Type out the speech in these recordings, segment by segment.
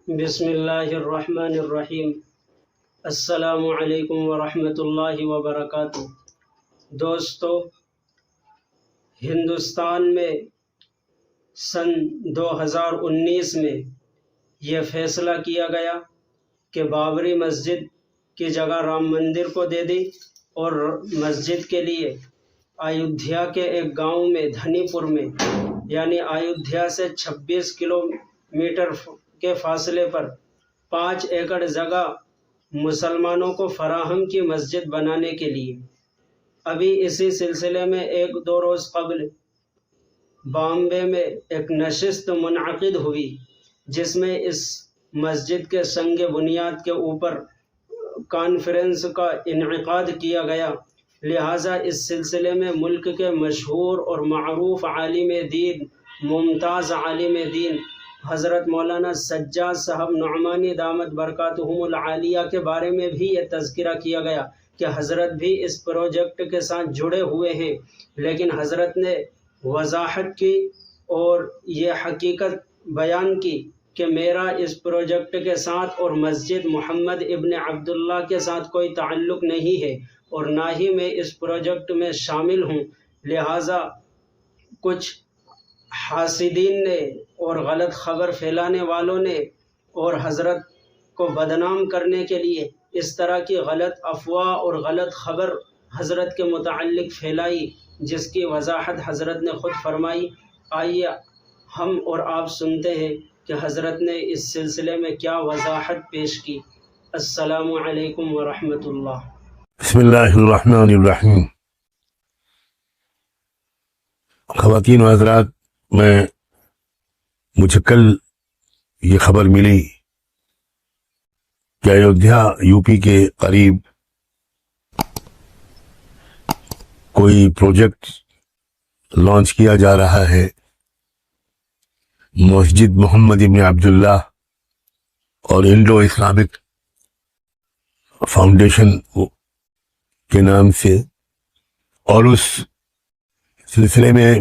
بسم اللہ الرحمن الرحیم۔ السلام علیکم ورحمۃ اللہ وبرکاتہ۔ دوستو، ہندوستان میں سن 2019 میں یہ فیصلہ کیا گیا کہ بابری مسجد کی جگہ رام مندر کو دے دی اور مسجد کے لیے ایودھیا کے ایک گاؤں میں دھنی پور میں، یعنی ایودھیا سے 26 کلومیٹر کے فاصلے پر 5 ایکڑ جگہ مسلمانوں کو فراہم کی مسجد بنانے کے لیے۔ ابھی اسی سلسلے میں 1-2 روز قبل بامبے میں ایک نشست منعقد ہوئی جس میں اس مسجد کے سنگ بنیاد کے اوپر کانفرنس کا انعقاد کیا گیا۔ لہٰذا اس سلسلے میں ملک کے مشہور اور معروف عالم دین، ممتاز عالم دین حضرت مولانا سجاد صاحب نعمانی دامت برکاتہم العالیہ کے بارے میں بھی یہ تذکرہ کیا گیا کہ حضرت بھی اس پروجیکٹ کے ساتھ جڑے ہوئے ہیں، لیکن حضرت نے وضاحت کی اور یہ حقیقت بیان کی کہ میرا اس پروجیکٹ کے ساتھ اور مسجد محمد ابن عبداللہ کے ساتھ کوئی تعلق نہیں ہے اور نہ ہی میں اس پروجیکٹ میں شامل ہوں۔ لہٰذا کچھ حاسدین نے اور غلط خبر پھیلانے والوں نے اور حضرت کو بدنام کرنے کے لیے اس طرح کی غلط افواہ اور غلط خبر حضرت کے متعلق پھیلائی، جس کی وضاحت حضرت نے خود فرمائی۔ آئیے ہم اور آپ سنتے ہیں کہ حضرت نے اس سلسلے میں کیا وضاحت پیش کی۔ السلام علیکم ورحمۃ اللہ۔ بسم اللہ الرحمن الرحیم۔ خواتین و حضرات، مجھے کل یہ خبر ملی کہ ایودھیا یو پی کے قریب کوئی پروجیکٹ لانچ کیا جا رہا ہے، مسجد محمد ابن عبداللہ اور انڈو اسلامک فاؤنڈیشن کے نام سے، اور اس سلسلے میں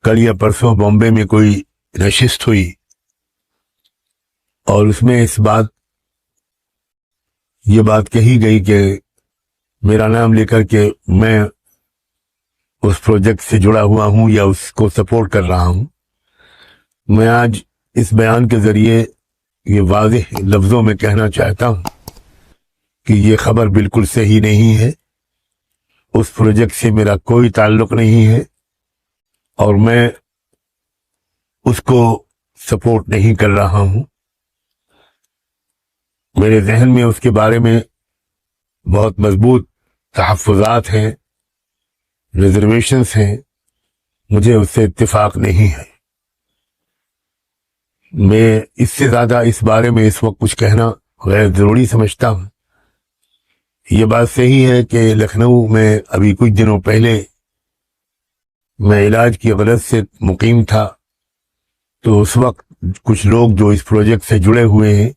کل یا پرسوں بامبے میں کوئی نشست ہوئی اور اس میں یہ بات کہی گئی کہ میرا نام لے کر کے میں اس پروجیکٹ سے جڑا ہوا ہوں یا اس کو سپورٹ کر رہا ہوں۔ میں آج اس بیان کے ذریعے یہ واضح لفظوں میں کہنا چاہتا ہوں کہ یہ خبر بالکل صحیح نہیں ہے۔ اس پروجیکٹ سے میرا کوئی تعلق نہیں ہے اور میں اس کو سپورٹ نہیں کر رہا ہوں۔ میرے ذہن میں اس کے بارے میں بہت مضبوط تحفظات ہیں، ریزرویشنز ہیں، مجھے اس سے اتفاق نہیں ہے۔ میں اس سے زیادہ اس بارے میں اس وقت کچھ کہنا غیر ضروری سمجھتا ہوں۔ یہ بات صحیح ہے کہ لکھنؤ میں ابھی کچھ دنوں پہلے میں علاج کی غرض سے مقیم تھا، تو اس وقت کچھ لوگ جو اس پروجیکٹ سے جڑے ہوئے ہیں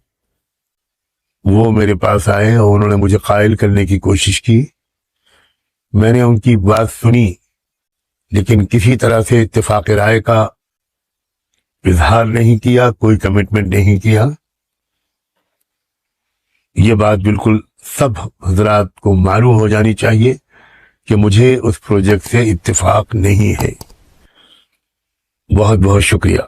وہ میرے پاس آئے اور انہوں نے مجھے قائل کرنے کی کوشش کی۔ میں نے ان کی بات سنی لیکن کسی طرح سے اتفاق رائے کا اظہار نہیں کیا، کوئی کمٹمنٹ نہیں کیا۔ یہ بات بالکل سب حضرات کو معلوم ہو جانی چاہیے کہ مجھے اس پروجیکٹ سے اتفاق نہیں ہے۔ بہت بہت شکریہ۔